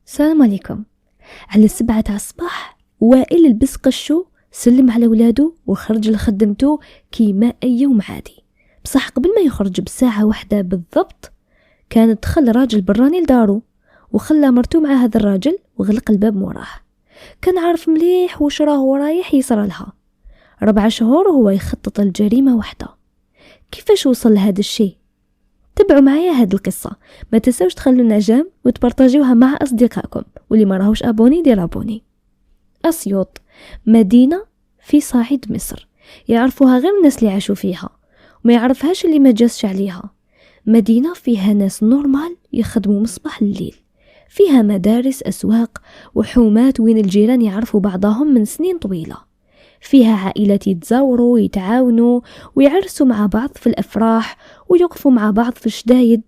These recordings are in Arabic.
السلام عليكم. على 7 تاع الصباح وائل لبس قشو، سلم على ولادو وخرج لخدمتو كيما اي يوم عادي. بصح قبل ما يخرج بساعة واحدة بالضبط كان دخل راجل براني لدارو وخلى مرتو مع هذا الراجل وغلق الباب موراه. كان عارف مليح وش راهو رايح يصرى لها. 4 شهور وهو يخطط الجريمة واحدة. كيفاش وصل لهذا الشيء؟ تبعوا معايا هاد القصة، ما تنسوش تخلونا جام وتبارطاجيوها مع أصدقائكم، واللي ما راهوش أبوني دير أبوني. أسيوط مدينة في صعيد مصر، يعرفوها غير الناس اللي عاشوا فيها وما يعرفهاش اللي ما جاسش عليها. مدينة فيها ناس نورمال يخدموا مصباح الليل، فيها مدارس، أسواق وحومات وين الجيران يعرفوا بعضهم من سنين طويلة، فيها عائلات يتزاوروا ويتعاونوا ويعرسوا مع بعض في الأفراح ويوقفوا مع بعض في الشدايد.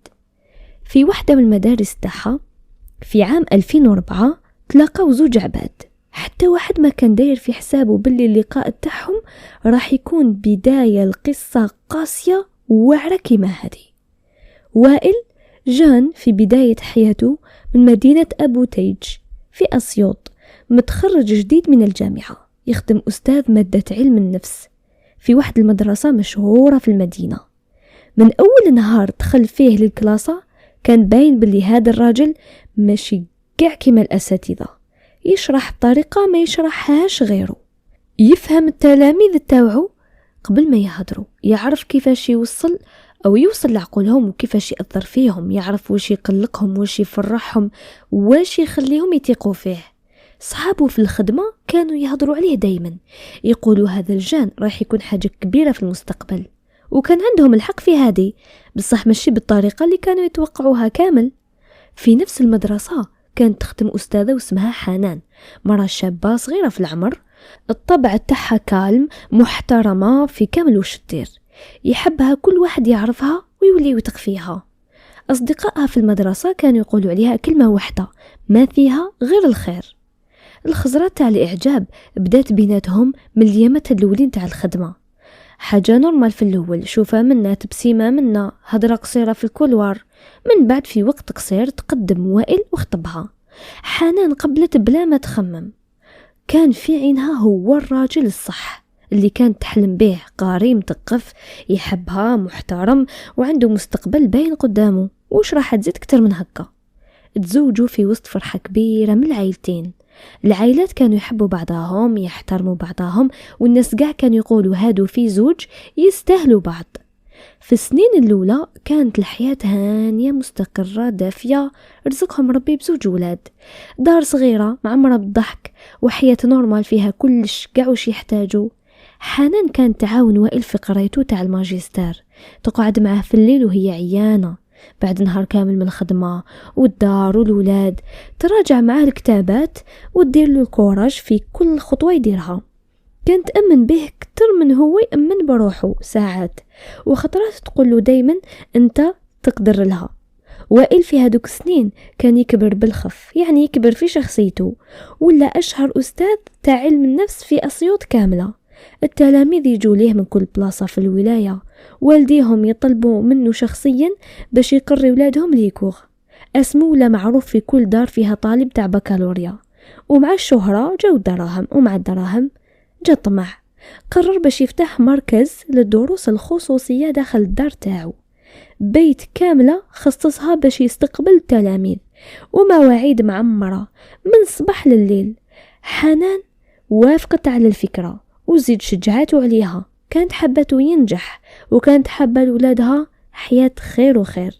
في واحدة من المدارس تاعها في عام 2004 تلاقوا 2 عباد، حتى واحد ما كان داير في حسابه باللي اللقاء تاعهم راح يكون بداية القصة قاسية ووعرة كيما هذه. وائل جان في بداية حياته من مدينة أبو تيج في أسيوط، متخرج جديد من الجامعة، يخدم أستاذ مادة علم النفس في واحد المدرسة مشهورة في المدينة. من أول نهار دخل فيه للكلاسة كان باين باللي هذا الراجل ماشي قاع كيما الأساتذة، يشرح بطريقة ما يشرحهاش غيره، يفهم التلاميذ تاوعو قبل ما يهضروا، يعرف كيفاش يوصل لعقولهم وكيفاش يأثر فيهم، يعرف واش يقلقهم واش يفرحهم واش يخليهم يثقوا فيه. صحابه في الخدمة كانوا يهضروا عليه دايما، يقولوا هذا الجان راح يكون حاجة كبيرة في المستقبل، وكان عندهم الحق في هذه، بصح ماشي بالطريقة اللي كانوا يتوقعوها كامل. في نفس المدرسة كانت تخدم أستاذة واسمها حنان، مرة شابة صغيرة في العمر، الطبع تاعها كالم محترمة في كامل وش تدير، يحبها كل واحد يعرفها ويولي يثق فيها. أصدقائها في المدرسة كانوا يقولوا عليها كلمة واحدة ما فيها غير الخير. الخزرة تاع الإعجاب بدات بيناتهم من اليامات الأولين تاع الخدمة، حاجة نورمال في الأول، شوفها منا، تبسيمة منا، هضرة قصيرة في الكولوار. من بعد في وقت قصير تقدم وائل وخطبها. حنان قبلت بلا ما تخمم، كان في عينها هو الراجل الصح اللي كانت تحلم به، قاري مثقف يحبها محترم وعنده مستقبل باين قدامه، وش راح تزيد كتر من هكا. تزوجوا في وسط فرحة كبيرة من العائلتين، العائلات كانوا يحبوا بعضهم يحترموا بعضهم، والناس قاع كانوا يقولوا هادو في زوج يستاهلوا بعض. في السنين الأولى كانت الحياة هانية مستقرة دافية، رزقهم ربي ب2 ولاد، دار صغيرة معمرة بالضحك وحياة نورمال فيها كلش قاع وش يحتاجوا. حنان كانت تعاون وائل في قرايته تاع الماجستير، تقعد معه في الليل وهي عيانة بعد نهار كامل من الخدمة والدار والولاد، تراجع معاه الكتابات وتدير له الكوراج في كل خطوة يديرها. كانت تأمن به كتر من هو يأمن بروحه ساعات، وخطرات تقول له دايما انت تقدر لها. وائل في هادوك السنين كان يكبر بالخف، يعني يكبر في شخصيته، ولا أشهر أستاذ تاع علم النفس في أسيوط كاملة. التلاميذ يجوا ليه من كل بلاصة في الولاية، والديهم يطلبوا منه شخصيا باش يقري ولادهم ليكوغ. اسمه ولا معروف في كل دار فيها طالب تاع بكالوريا، ومع الشهرة جاو الدراهم، ومع الدراهم جا طمع. قرر باش يفتح مركز للدروس الخصوصية داخل الدار تاعو، بيت كاملة خصصها باش يستقبل التلاميذ، ومواعيد معمرة من الصباح لليل. حنان وافقت على الفكرة وزيد شجعته عليها، كانت حبته ينجح وكانت حابة لولادها حياة خير وخير.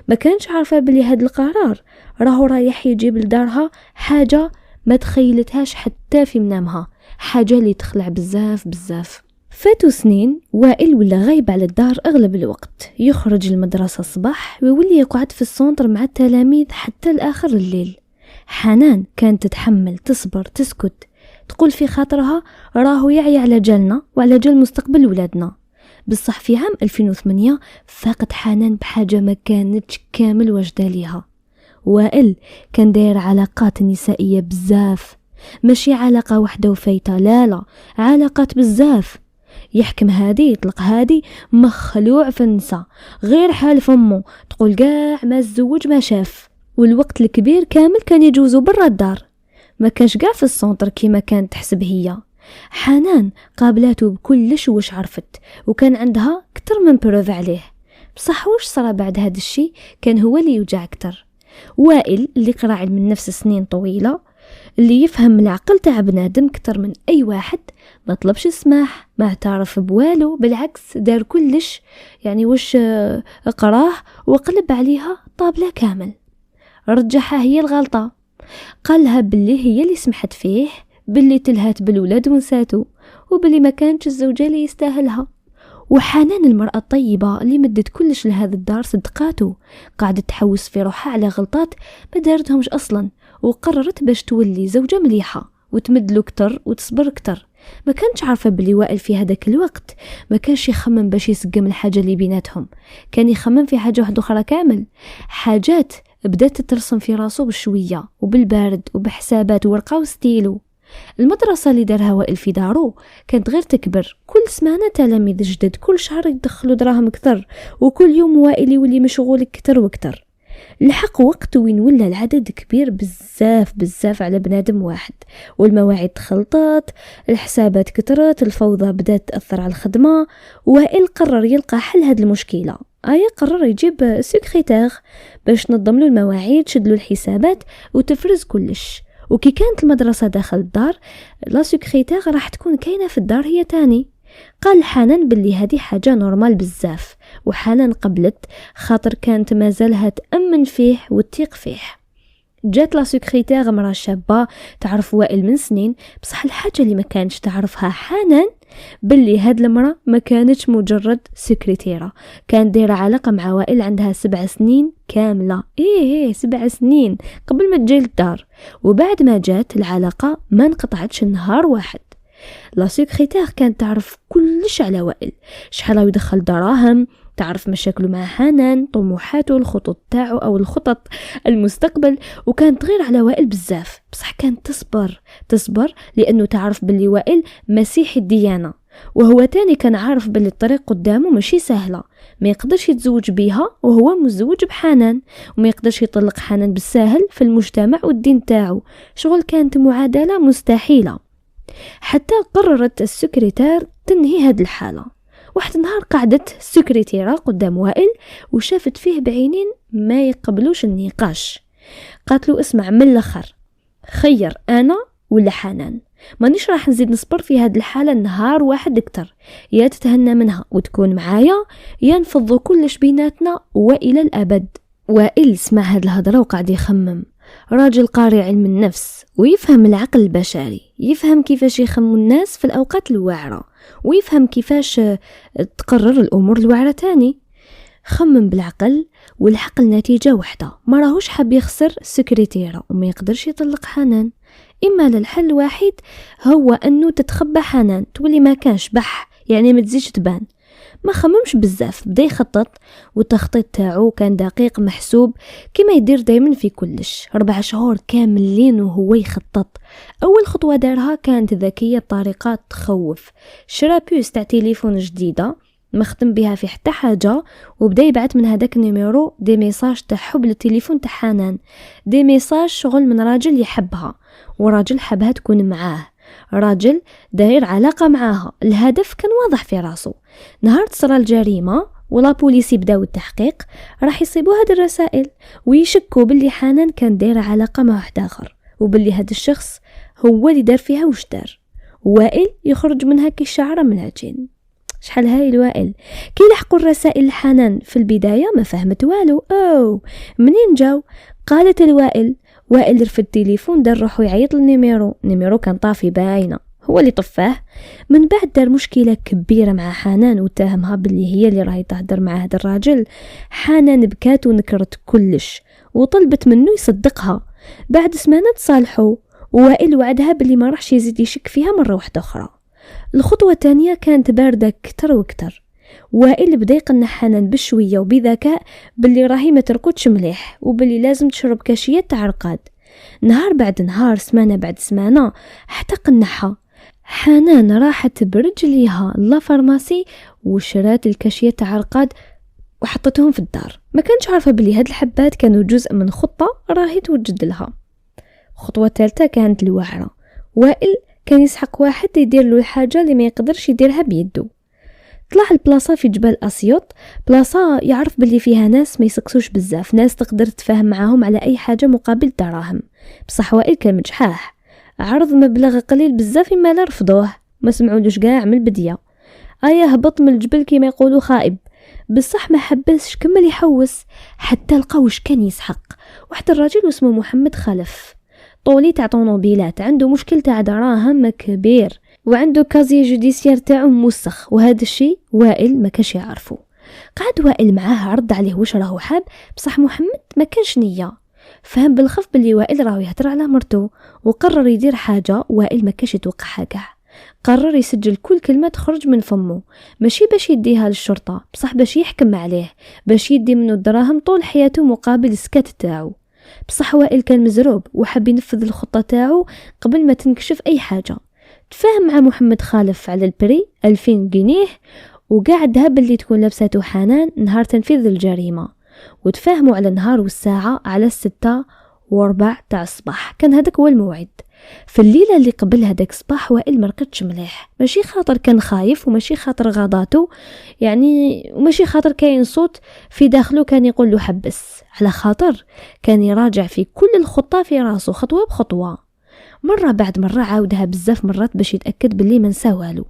ما كانش عارفة بلي هاد القرار راهو رايح يجيب لدارها حاجة ما تخيلتهاش حتى في منامها، حاجة اللي تخلع بزاف. فاتوا سنين، وائل ولا غايب على الدار أغلب الوقت، يخرج المدرسة الصباح ويولي يقعد في السونتر مع التلاميذ حتى الآخر الليل. حنان كانت تتحمل، تصبر، تسكت، تقول في خاطرها راهو يعي على جالنا وعلى جال مستقبل ولادنا. بصح في عام 2008 فاقت حنان بحاجة ما كانتش كامل واجدة ليها. وائل كان داير علاقات نسائية بزاف، ماشي علاقة واحدة وفايتة، لا علاقات بزاف، يحكم هادي يطلق هادي، مخلوع في النساء، غير حال فمه تقول قاع ما الزوج ما شاف، والوقت الكبير كامل كان يجوزوا برا الدار، ما كانش قاع في السونتر كيما كانت تحسب هي. حنان قابلاته بكلش وش عرفت، وكان عندها كتر من بروف عليه. بصح وش صرا بعد هذا الشيء كان هو اللي يوجع كتر. وائل اللي قرا علم النفس سنين طويلة، اللي يفهم العقل تاع بنادم كتر من اي واحد، ما طلبش السماح، ما اعترف بوالو، بالعكس دار كلش، يعني وش قراه وقلب عليها طابلة كامل. رجعها هي الغلطة، قالها باللي هي اللي سمحت فيه، باللي تلهات بالولاد ونساتو، وباللي ما كانتش الزوجة اللي يستاهلها. وحنان المرأة الطيبة اللي مدت كلش لهذا الدار صدقاته، قاعدة تحوس في روحها على غلطات ما دارتهمش أصلا، وقررت باش تولي زوجة مليحة وتمدلو كتر وتصبر كتر. ما كانش عارفة بلي وائل في هذاك الوقت ما كانش يخمم باش يسقم الحاجة اللي بيناتهم، كان يخمم في حاجة واحدة أخرى كامل، حاجات بدأت ترسم في راسه بشوية وبالبارد وبحسابات ورقة وستيلو. المدرسة اللي دارها وائل في دارو كانت غير تكبر، كل سمانة تلاميذ جدد، كل شهر يدخلوا دراهم كثر، وكل يوم وائل يولي مشغول كتر وكتر. لحق وقت وين ولا العدد كبير بزاف على بنادم واحد، والمواعيد تخلطت، الحسابات كترت، الفوضى بدأت تأثر على الخدمة. وائل قرر يلقى حل هذه المشكلة، قرر يجيب سكرتير باش نظم له المواعيد، شد له الحسابات وتفرز كلش. وكي كانت المدرسة داخل الدار، لا سكرتير راح تكون كاينة في الدار هي تاني. قال حنان باللي هذه حاجة نورمال بزاف، وحنان قبلت، خاطر كانت مازالها تأمن فيه وتثيق فيه. جات لا سكرتير مرا شابة تعرف وائل من سنين، بصح الحاجة اللي ما كانش تعرفها حنان باللي هاد المرأة ما كانتش مجرد سكرتيرة، كان دايرة علاقة مع وائل عندها 7 سنين كاملة. 7 سنين قبل ما تجي للدار، وبعد ما جات العلاقة ما انقطعتش نهار واحد. لا سكرتير كانت تعرف كلش على وائل، شحال يدخل دراهم، تعرف مشاكله مع حنان، طموحاته، الخطط تاعو او الخطط المستقبل، وكانت تغير على وائل بزاف. بصح كانت تصبر لانه تعرف باللي وائل مسيحي الديانة، وهو تاني كان عارف باللي الطريق قدامه ماشي سهلة، ما يقدرش يتزوج بيها وهو مزوج بحنان، وما يقدرش يطلق حنان بالساهل في المجتمع والدين تاعو، شغل كانت معادلة مستحيلة. حتى قررت السكرتير تنهي هاد الحالة. واحد النهار قعدت السكرتيرة قدام وائل وشافت فيه بعينين ما يقبلوش النقاش. قالت له اسمع من الاخر، خير انا ولا حنان، مانيش راح نزيد نصبر في هاد الحالة نهار واحد اكتر، يا تتهنى منها وتكون معايا يا نفضوا كلش بيناتنا والى الابد. وائل سمع هاد الهضرة وقعد يخمم، راجل قارئ علم النفس ويفهم العقل البشري، يفهم كيفاش يخموا الناس في الأوقات الواعرة، ويفهم كيفاش تقرر الأمور الواعرة تاني. خمم بالعقل والحق النتيجة واحدة، ما راهوش حاب يخسر سكرتيرة وما يقدرش يطلق حنان. إما للحل واحد هو أنه تتخبى حنان، تولي ما كانش بح، يعني ما تزيش تبان. ما خممش بزاف، بدا يخطط، والتخطيط تاعو كان دقيق محسوب كما يدير دايما في كلش. 4 شهور كاملين وهو يخطط. اول خطوه دارها كانت ذكيه بطريقه تخوف، شرا بوس تاع تليفون جديده مخدم بها في حتى حاجه، وبدا يبعث من هذاك النيميرو دي ميساج تاع حب للتليفون تاع حنان، دي ميساج شغل من راجل يحبها وراجل حبها تكون معاه، راجل داير علاقة معاها. الهدف كان واضح في راسه. نهار تصرى الجريمة ولا بوليسي بداو التحقيق، راح يصيبوا هاد الرسائل ويشكوا باللي حنان كان داير علاقة مع واحد آخر، وباللي هاد الشخص هو اللي دار فيها وش دار. وائل يخرج منها كي الشعرة من العجين. شحال هاي وائل كي لحقوا الرسائل لحنان في البداية ما فهمت والو. منين جاو؟ قالت الوائل، وائل رفد التليفون دار روحو يعيط النيميرو كان طافي باينه، هو اللي طفاه. من بعد دار مشكله كبيره مع حنان وتهمها باللي هي اللي راهي تهدر مع هذا الراجل. حنان بكات ونكرت كلش وطلبت منه يصدقها. بعد سمانه تصالحوا، ووائل وعدها باللي ما راحش يزيد يشك فيها مره واحده اخرى. الخطوه الثانيه كانت بارده كتر وكتر. وائل بدا يقنع حنان بشويه وبذكاء باللي راهي ما ترقدش مليح، وباللي لازم تشرب كاشيات تاع رقاد. نهار بعد نهار، سمانه بعد سمانه، حتى قنعها. حنان راحت برجليها لا فارماسي وشرات الكاشيات تاع رقاد وحطتهم في الدار. ما كانش عارفة بلي هاد الحبات كانوا جزء من خطة راهي توجد لها. الخطوة الثالثة كانت الوعرة. وائل كان يسحق واحد يدير له الحاجة اللي ما يقدرش يديرها بيده. طلع البلاصة في جبال أسيوط، بلاصة يعرف بلي فيها ناس ما يسكسوش بزاف، ناس تقدر تفاهم معاهم على أي حاجة مقابل دراهم. بصح وائل كان مجحاح، عرض مبلغ قليل بزاف ما لا رفضوه، ما سمعولوش كاع من البدية. هبط من الجبل كما يقولوا خائب، بصح ما حبسش، كمل يحوس حتى لقى واش كان يسحق. واحد الراجل اسمه محمد خلف، طولي تاع طونوبيلات، عنده مشكل تاع دراهم كبير، وعنده كازي جوديسيير تاعو موسخ، وهذا الشيء وائل ما كانش يعرفه. قعد وائل معاه، عرض عليه واش راهو حاب، بصح محمد ما كانش نيه، فهم بالخف باللي وائل راهو يهضر على مرته، وقرر يدير حاجه وائل ما كانش يتوقعها كاع. قرر يسجل كل كلمه تخرج من فمه، ماشي باش يديها للشرطه، بصح باش يحكم عليه، باش يدي منه الدراهم طول حياته مقابل السكات تاعو. بصح وائل كان مزروب وحب ينفذ الخطه تاعو قبل ما تنكشف اي حاجه. تفاهم مع محمد خالف على البري 2000 جنيه، وقعدها باللي تكون لابساتو حنان نهار تنفيذ الجريمة، وتفاهموا على النهار والساعة على 6:15 تاع الصباح، كان هذاك هو الموعد. في الليلة اللي قبل هذاك الصباح وائل مرقدش مليح، ماشي خاطر كان خايف وماشي خاطر غاضاتو يعني، وماشي خاطر كاين صوت في داخله كان يقول له حبس، على خاطر كان يراجع في كل الخطة في راسه خطوة بخطوة. مرة بعد مرة عاودها بزاف مرات باش يتأكد باللي ما نسى والو.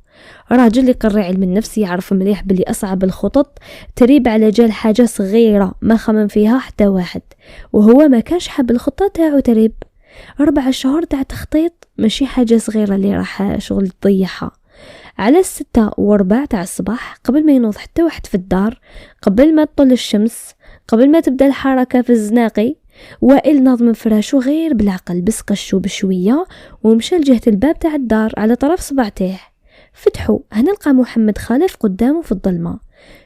راجل يقري علم النفس، يعرف مليح باللي أصعب الخطط تريب على جال حاجة صغيرة ما خمم فيها حتى واحد، وهو ما كانش حاب الخطة تاعو تريب. 4 شهور تاع تخطيط ماشي حاجة صغيرة اللي راح شغل تضيعها. على 6:15 تاع الصباح، قبل ما ينوض حتى واحد في الدار، قبل ما تطل الشمس، قبل ما تبدأ الحركة في الزناقي، وائل ناض من فراشو غير بالعقل، بس قشو بشوية ومشى لجهة الباب تاع الدار على طرف صبعتيه. فتحو، هنا لقى محمد خالف قدامه في الظلمة.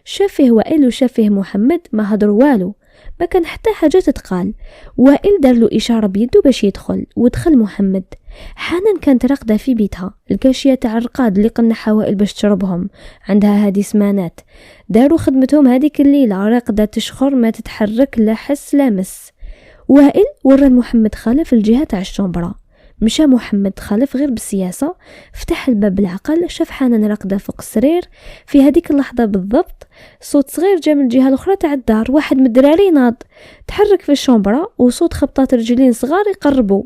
شاف فيه وائل وشاف فيه محمد، ما هضر والو، ما كان حتى حاجة تتقال. وائل دار له إشارة بيدو باش يدخل، ودخل محمد. حنان كانت راقدة في بيتها، الكاشية تاع الرقاد اللي قنحها وائل باش تشربهم، عندها هادي سمانات، داروا خدمتهم هذيك الليلة، راقدة تشخر ما تتحرك لا حس لا مس. وائل ورى محمد خالف الجهة تاع الشومبرا، مشى محمد خالف غير بالسياسة، فتح الباب بالعقل، شاف حنان راقدة فوق السرير. في هذيك اللحظة بالضبط صوت صغير جا من الجهة الأخرى تاع الدار، واحد من الدراري ناض تحرك في الشومبرا، وصوت خبطات رجلين صغار يقربوا.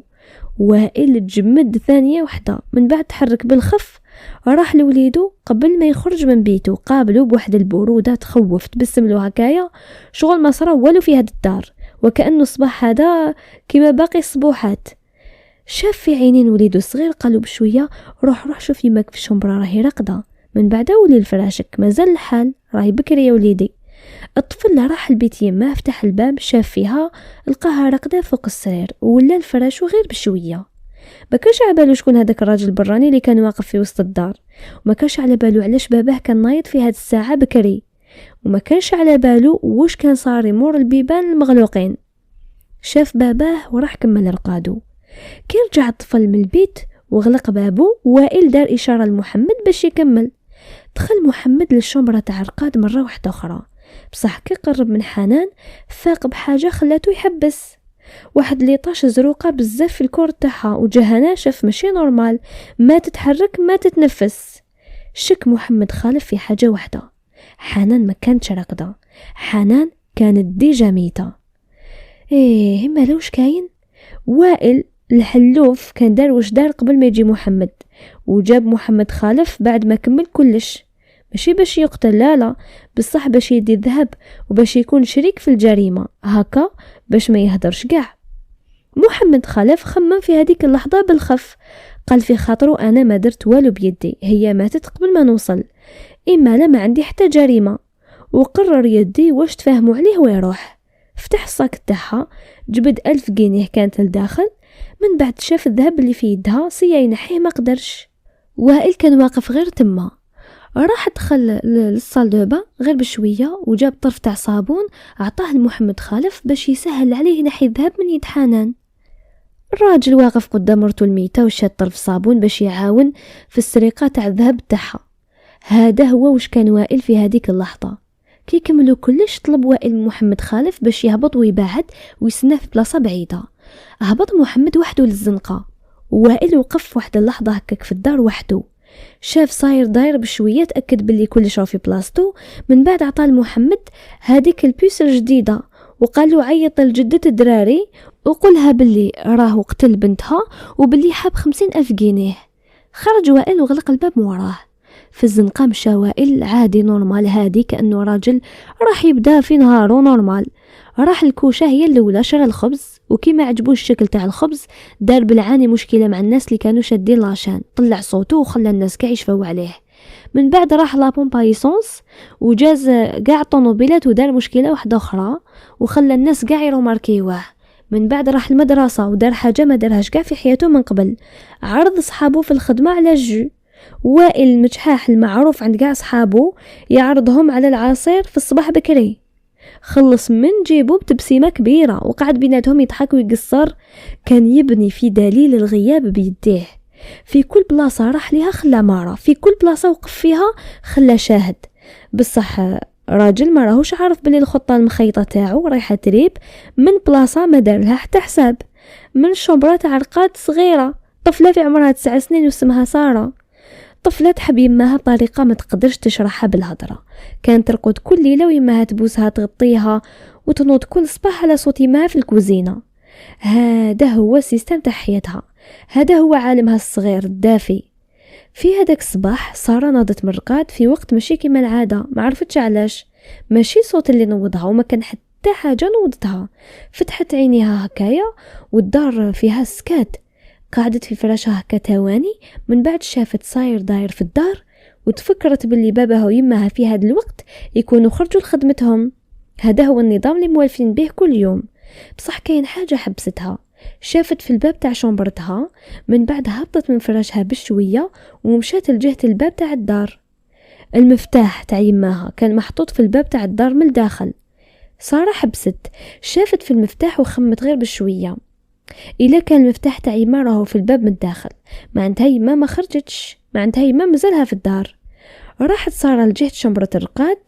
وائل تجمد ثانية واحدة، من بعد تحرك بالخف، راح لوليدو قبل ما يخرج من بيته، قابلو بواحد البرودة تخوف، تبسم له هكايا شغل ما صرا والو في هاد الدار، وكأنه صباح هذا كما باقي الصبوحات. شاف في عينين وليدو الصغير، قالوا بشويه روح شوف يماك في الشومبرا راهي راقده، من بعد ولي لفراشك، مازال الحال راهي بكري يا وليدي. الطفل راح البيت يماه، فتح الباب، شاف فيها، لقاها راقده فوق السرير، ولا الفراش غير بشويه. ما كانش على بالو شكون هذاك الراجل البراني اللي كان واقف في وسط الدار، وما كانش على بالو علاش باباه كان نايض في هاد الساعه بكري، وما كانش على بالو واش كان صار يمر البيبان المغلوقين. شاف باباه وراح كمل رقادو. كي رجع الطفل من البيت وغلق بابو، وائل دار إشارة لمحمد باش يكمل. دخل محمد للشومبرة تاع رقاد مرة واحدة أخرى، بصح كي قرب من حنان فاق بحاجة خلاتو يحبس. واحد ليطاش زروقة بزاف في الكور تاعها، وجهنا شاف ماشي نورمال، ما تتحرك ما تتنفس. شك محمد خالف في حاجة واحدة، حنان ما كانتش راقدة، حنان كانت ديجا ميتة. مالوش كاين. وائل الحلوف كان دار واش دار قبل ما يجي محمد، وجاب محمد خالف بعد ما كمل كلش، ماشي باش يقتل، لا بصح باش يدي الذهب وباش يكون شريك في الجريمة، هكا باش ما يهدرش كاع. محمد خالف خمم في هذيك اللحظة بالخف، قال في خاطره أنا ما درت والو بيدي، هي ماتت قبل ما نوصل، إما لا ما عندي حتى جريمة. وقرر يدي واش تفاهموا عليه ويروح. فتح الصاك تاعها، جبد 1000 جنيه كانت لداخل، من بعد شاف الذهب اللي في يدها سيا ينحيه ما قدرش. وائل كان واقف غير تما، راح دخل للصال دوبا غير بشويه، وجاب طرف تاع صابون عطاه لمحمد خالف باش يسهل عليه ينحي الذهب من يد حنان. الراجل واقف قدام مرته الميته وشاد طرف صابون باش يعاون في السرقه تاع الذهب تاعها. هذا هو واش كان وائل في هذيك اللحظه، كي كملوا كلش طلب وائل محمد خالف باش يهبط ويبعد ويسنى في بلاصه بعيده. هبط محمد وحده للزنقه، وائل وقف واحد اللحظه هكاك في الدار وحده، شاف صاير داير بشويه، تاكد باللي كلش راه في بلاصتو. من بعد عطى لمحمد هذيك البيس الجديده وقال له عيط لجدة الدراري وقولها باللي راه قتل بنتها وباللي حاب 50,000 جنيه. خرج وائل وغلق الباب موراه. في الزنقة مشى وائل عادي نورمال هادي كأنه راجل راح يبدا في نهارو نورمال. راح الكوشة هي الاولى، شرى الخبز وكيما عجبوش الشكل تاع الخبز دار بالعاني مشكلة مع الناس اللي كانوا شادين لاشان، طلع صوته وخلى الناس كاع يشفوا عليه. من بعد راح لابومبا ايسونس وجاز كاع الطوموبيلات ودار مشكلة واحدة اخرى وخلى الناس كاع يروماركيوه. من بعد راح المدرسة ودار حاجة ما دارهاش كاع في حياته من قبل، عرض صحابه في الخدمة على الجو. وائل المجحاح المعروف عند كاع صحابه يعرضهم على العصير في الصباح بكري. خلص من جيبه بتبسيمة كبيرة وقعد بيناتهم يضحك ويقصر، كان يبني في دليل الغياب بيديه. في كل بلاصة راح ليها خلى مارة، في كل بلاصة وقف فيها خلى شاهد. بصح راجل ما راهوش عارف بلي الخطة المخيطة تاعو رايحة تريب من بلاصة ما دار لها حتى حساب، من شومبرة تاع رقاد صغيرة، طفلة في عمرها 9 سنين واسمها سارة. طفلة تحب يماها بطريقة ما تقدرش تشرحها بالهضرة، كانت ترقد كل ليلة ويماها تبوسها تغطيها وتنوض كل صباح على صوت يماها في الكوزينة. هذا هو السيستم تاع حياتها، هذا هو عالمها الصغير الدافي. في هذاك الصباح سارة ناضت من الرقاد في وقت ماشي كيما العادة، ما عرفتش علاش، ماشي صوت اللي نوضها وما كان حتى حاجة نوضتها. فتحت عينيها هكايا والدار فيها سكات، قعدت في فراشها هكا تواني. من بعد شافت صاير داير في الدار وتفكرت باللي بابها ويمها في هذا الوقت يكونوا خرجوا لخدمتهم. هذا هو النظام اللي موالفين به كل يوم. بصح كاين حاجة حبستها، شافت في الباب تاع شومبرتها. من بعد هبطت من فراشها بشوية ومشات لجهة الباب تاع الدار. المفتاح تاع يماها كان محطوط في الباب تاع الدار من الداخل. سارة حبست، شافت في المفتاح وخمت غير بشوية. إلا كان المفتاح تاع يما راهو في الباب من الداخل معناتها يما ما خرجتش، معناتها يما مازالها في الدار. راحت سارة لجهة شمبرة الرقاد،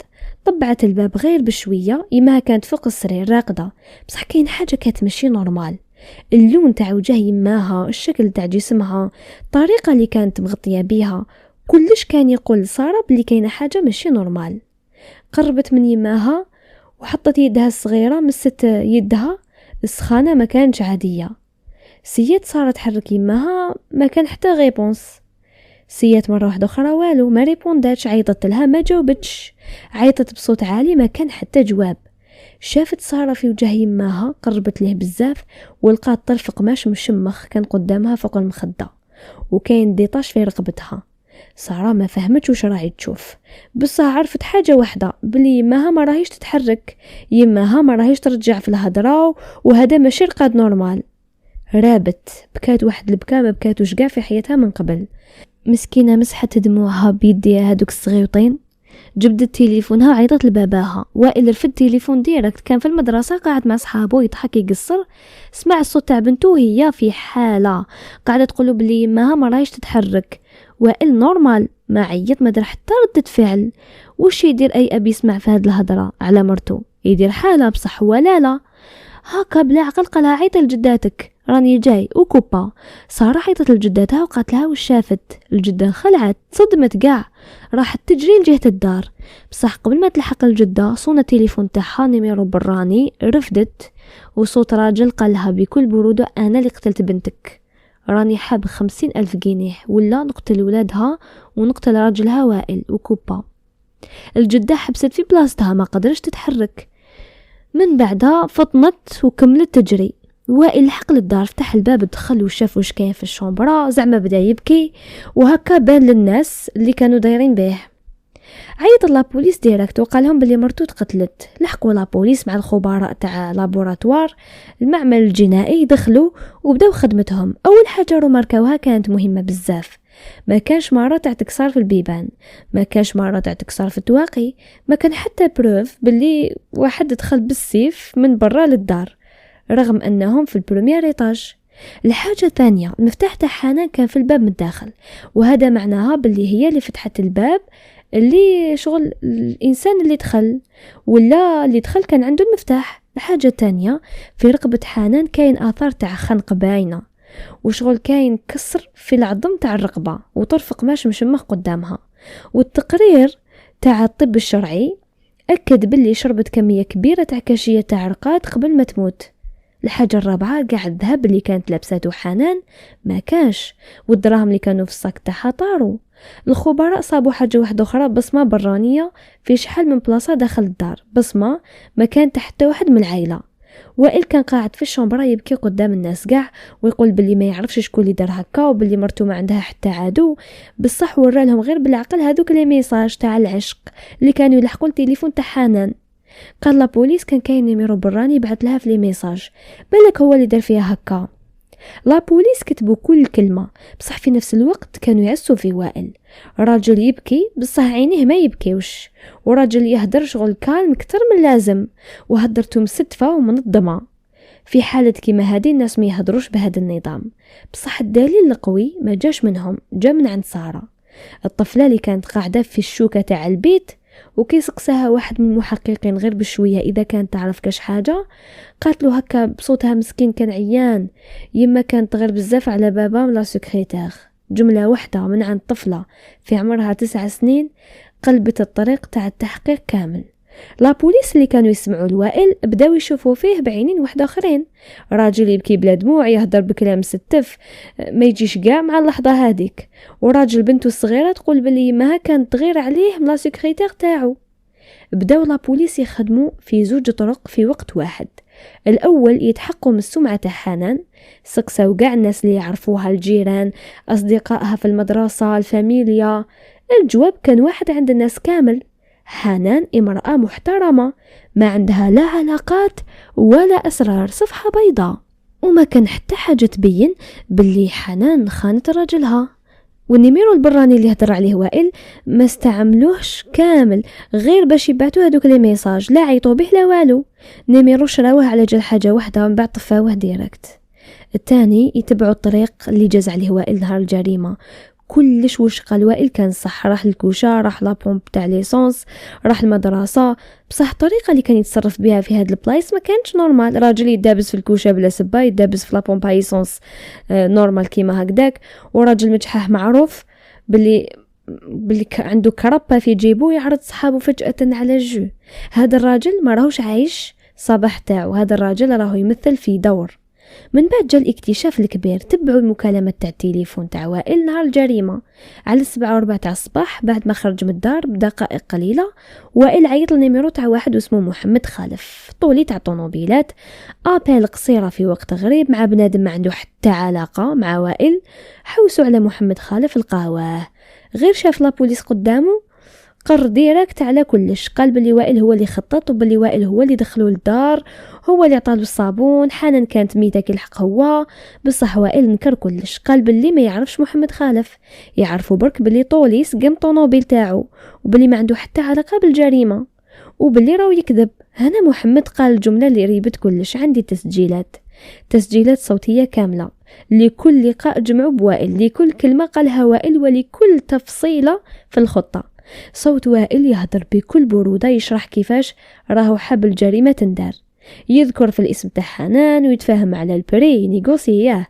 طبعت الباب غير بشوية. يماها كانت فوق السرير راقدة، بصح كاين حاجة كانت ماشي نورمال. اللون تاع وجه يماها، الشكل تاع جسمها، الطريقة اللي كانت مغطية بيها، كلش كان يقول لسارة بلي كاينة حاجة ماشي نورمال. قربت من يماها وحطت يدها الصغيرة، مست يدها السخانة ما كانش عادية. سيات سارة تحرك يماها ما كان حتى غيبونس. سيات مرة واحدة أخرى والو، ما ريبونداتش، عيطت لها ما جاوبتش، عيطت بصوت عالي ما كان حتى جواب. شافت سارة في وجه يماها، قربت له بزاف ولقات طرف قماش مشمخ كان قدامها فوق المخدة وكاين ديطاش في رقبتها. سارة ما فهمتش وش راهي تشوف، بس عرفت حاجة واحدة، بلي يماها ما راهيش تتحرك، يماها ما راهيش ترجع في الهضرة، وهذا ماشي رقاد نورمال. رابت، بكات واحد البكاء ما بكاتوش كاع في حياتها من قبل. مسكينة مسحت دموعها بيديها هادوك الصغيوطين، جبدت تليفونها عيطت لباباها. وائل رفد التليفون ديريكت، كان في المدرسة قاعد مع صحابه يضحك يقصر، سمع الصوت تاع بنته وهي في حالة قاعدة تقول بلي يماها ما راهيش تتحرك. وائل نورمال ما عيط ما دار حتى ردة فعل. وش يدير اي ابي يسمع في هاد الهضرة على مرته؟ يدير حالة بصح ولا لا هكا بلا عقل. قالها عيط لجداتك راني جاي وكوبا. سارة عيطت لجداتها وقالت لها وش شافت. الجدة خلعت صدمت كاع، راحت تجري لجهة الدار، بصح قبل ما تلحق الجدة صون التليفون تاعها نيميرو براني. رفدت وصوت راجل قالها بكل برودة انا اللي قتلت بنتك، راني حاب 50,000 جنيه ولا نقتل ولادها ونقتل راجلها وائل وكوبا. الجدة حبست في بلاصتها ما قدرش تتحرك. من بعدها فطنت وكملت تجري. وائل لحق للدار، فتح الباب دخل وشاف واش كاين في الشومبرا، زعما بدا يبكي وهكا بان للناس اللي كانوا دايرين به. عيط لابوليس ديريكت وقال لهم بلي مرتو تقتلت. لحقوا لابوليس مع الخبراء تاع لابوراتوار المعمل الجنائي، دخلوا وبداو خدمتهم. اول حاجه روماركاوها كانت مهمه بزاف، ما كانش مرة تاع تكسار في البيبان، ما كانش مرة تاع تكسار في التواقي، ما كان حتى بروف باللي واحد دخل بالسيف من برا للدار رغم انهم في البروميير ايطاج. الحاجة الثانية، المفتاح تاع حنان كان في الباب من الداخل، وهذا معناها باللي هي اللي فتحت الباب اللي شغل الإنسان اللي دخل ولا اللي دخل كان عنده المفتاح. الحاجة الثانية، في رقبة حنان كاين آثار تاع خنق باينة، وشغل كاين كسر في العظم تاع الرقبة وطرف قماش مشمخ قدامها. والتقرير تاع الطب الشرعي أكد باللي شربت كمية كبيرة تاع كاشية تاع عرقات قبل ما تموت. الحاجة الرابعة، قاع الذهب اللي كانت لابساته حنان ما كانش، والدراهم اللي كانوا في الصاك تاعها طاروا. الخبراء صابوا حاجة واحدة أخرى، بصمة برانية في شحال من بلاصة داخل الدار، بصمة ما كانت حتى واحد من العائلة. وائل كان قاعد في الشومبرا يبكي قدام الناس قاع، ويقول باللي ما يعرفش شكون اللي دار هكا، وباللي مرتو ما عندها حتى عدو. بصح ورا لهم غير بالعقل هذوك لي ميساج تاع العشق اللي كانوا يلحقوا التليفون تاع حنان. قال لا بوليس كان كاين نيميرو براني بعث لها في لي ميساج، بالك هو اللي دار فيها هكا. لا بوليس كتبوا كل كلمة، بصح في نفس الوقت كانوا يعسوا في وائل. راجل يبكي بصح عينيه ما يبكيوش، وراجل يهدر شغل كالم كتر من لازم، وهدرته مستفة ومنظمة. في حالة كيما هذه الناس ما يهدروش بهذا النظام. بصح الدليل القوي ما جاش منهم، جا من عند سارة الطفلة اللي كانت قاعدة في الشوكة تاع البيت. وكيسقساها واحد من المحققين غير بشوية إذا كانت تعرف كاش حاجة، قالت له هكا بصوتها مسكين كان عيان، يما كانت غير بزاف على بابا لا سكرتير. جملة واحدة من عند طفلة في عمرها 9 سنين قلبت الطريق تاع التحقيق كامل. لا بوليس اللي كانوا يسمعوا الوائل بداو يشوفوا فيه بعينين واحد اخرين، راجل يبكي بلا دموع يهدر بكلام ستف ما يجيش كاع مع اللحظه هذيك، وراجل بنته الصغيره تقول بلي يمها كانت تغير عليه من لا سكرتير تاعو. بداو لا بوليس يخدموا في 2 طرق في وقت واحد. الاول يتحققوا من السمعه تاع حنان، سقساو كاع الناس اللي يعرفوها، الجيران، اصدقائها في المدرسه، الفاميليا. الجواب كان واحد عند الناس كامل، حنان امرأة محترمة ما عندها لا علاقات ولا أسرار، صفحة بيضاء، وما كان حتى حاجة تبين باللي حنان خانت راجلها. والنميرو البراني اللي هدر عليه وائل ما استعملوهش كامل غير باش يبعتوا هذوك لي ميساج، لا عيطوا به لا والو. نميرو شراوه على جال حاجة واحدة ومن بعد طفاوه ديريكت. الثاني يتبعوا الطريق اللي جاز عليه وائل نهار الجريمة، كلش وش قال وائل كان صح، راح الكوشة، راح لابومب تاع ليسونس، راح المدرسة. بصح الطريقة اللي كان يتصرف بها في هاد البلايص ما كانتش نورمال. راجل يدابس في الكوشة بلا سبا، يدابس في لابومب ليسونس نورمال كيما هكداك، وراجل مجحح معروف باللي عنده كربة في جيبه يعرض صحابه فجأة على الجو. هذا الراجل ما راهوش عايش صباح تاعو، هذا الراجل راهو يمثل في دور. من بعد جا الاكتشاف الكبير، تبعوا المكالمات تاع التليفون تاع وائل نهار الجريمة على 7:04 تاع الصباح بعد ما خرج من الدار بدقائق قليلة. وائل عيط لنيميرو تاع واحد اسمه محمد خالف، طولي تاع طونوبيلات، ابل قصيرة في وقت غريب مع بنادم ما عنده حتى علاقة مع وائل. حوسوا على محمد خالف لقاواه، غير شاف لابوليس قدامه قر ديريكت على كلش، قال بلي وائل هو اللي خطط، وبلي وائل هو اللي دخلوا للدار، هو اللي عطاله الصابون، حنان كانت ميتة كيلحق هو. بصح وائل نكر كلش، قال بلي ما يعرفش محمد خالف، يعرفوا برك بلي طوليس قام طونوبيل تاعو، وبلي ما عنده حتى علاقة بالجريمة، وبلي راهو يكذب. هنا محمد قال الجملة اللي ريبت كلش، عندي تسجيلات صوتية كاملة لكل لقاء جمعوا بوائل، لكل كلمة قالها وائل ولكل تفصيلة في الخطة. صوت وائل يهدر بكل برودة، يشرح كيفاش راهو حاب الجريمة تندار، يذكر في الاسم تاع حنان ويتفاهم على البري نيغوسياه.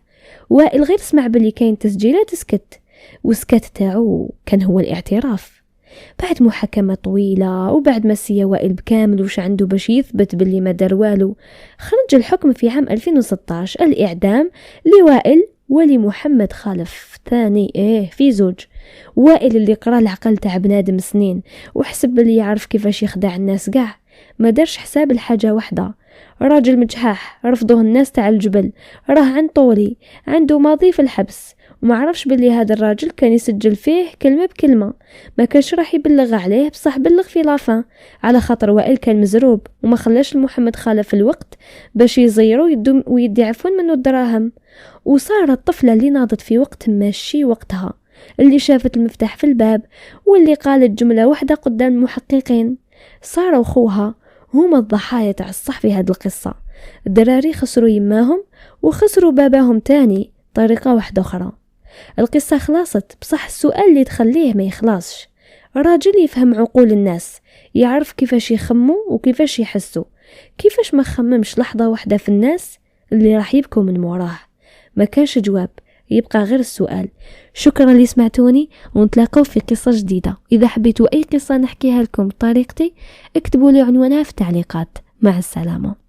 وائل غير سمع بلي كاين تسجيلات سكت، وسكت تاعو كان هو الاعتراف. بعد محاكمة طويلة وبعد ما سيا وائل بكامل وش عنده باش يثبت بلي ما دار والو، خرج الحكم في عام 2016 الإعدام لوائل ولمحمد خالف ثاني في زوج. وائل اللي قرا العقل تاع بنادم سنين وحسب بلي يعرف كيفاش يخدع الناس قاع، ما دارش حساب الحاجة واحدة، راجل مجحاح رفضوه الناس تاع الجبل، راه عن طولي عنده ماضي في الحبس، وما عرفش بلي هذا الراجل كان يسجل فيه كلمة بكلمة، ما كانش راح يبلغ عليه، بصح بلغ في لافان على خاطر وائل كان مزروب وما خلاش محمد خالف الوقت باش يزيروا ويدي عفون منه الدراهم. وصارت الطفلة اللي ناضت في وقت ماشي وقتها، اللي شافت المفتاح في الباب، واللي قالت جملة واحدة قدام المحققين، سارة وخوها هما الضحايا تاع الصح في هذه القصة. الدراري خسروا يماهم وخسروا باباهم تاني طريقة واحدة أخرى. القصة خلاصت، بصح السؤال اللي تخليه ما يخلصش، راجل يفهم عقول الناس، يعرف كيفاش يخموا وكيفاش يحسوا، كيفاش ما خممش لحظة واحدة في الناس اللي راح يبكوا من وراه. ما كانش جواب، يبقى غير السؤال. شكرا اللي سمعتوني، ونتلاقوا في قصة جديدة. إذا حبيتوا أي قصة نحكيها لكم بطريقتي اكتبوا لي عنوانها في التعليقات. مع السلامة.